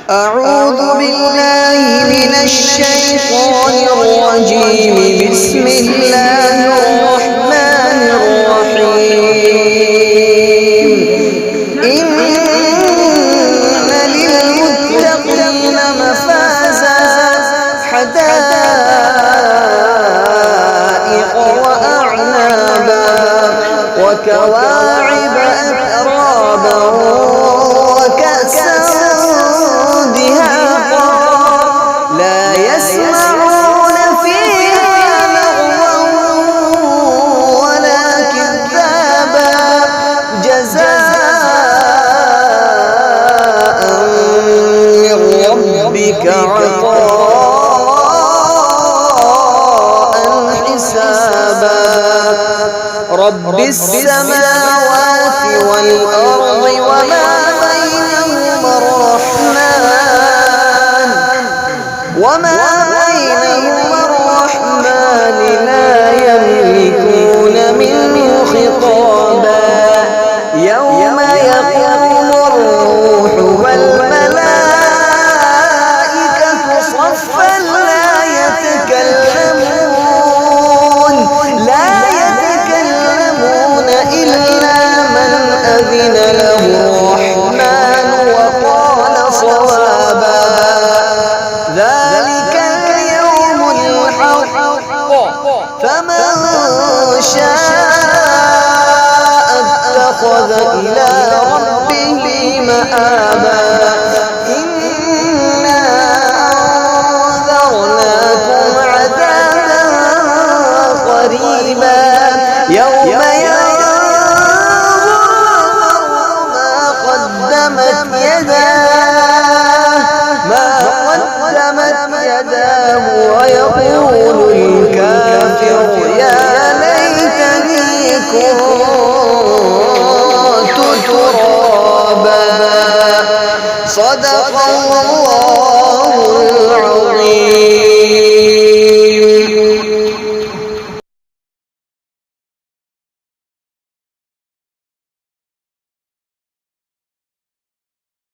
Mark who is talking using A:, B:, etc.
A: أعوذ بالله من الشيطان الرجيم. بسم الله الرحمن الرحيم. إن للمتقين مفازا حدائق وأعنابا وكواعب أترابا وكأسا دهاقا لا يسمعون فيها لغوا ولا كذابا جزاء من ربك عطاء حسابا. رب السماوات والأرض وما بينهما الرحمن لا يملكون منه خطابا. يوم يقوم الروح والملائكة صفا لا يتكلمون إلا من أذن له الرحمن وقال صوابا. ذلك اليوم الحق فمن شاء اتخذ إلى ربه مآبا. إنا أنذرناكم عذابا قريبا يوم ينظر المرء ما قدمت يداه ويقول الكافر يا ليتني كنت ترابا. صدق الله.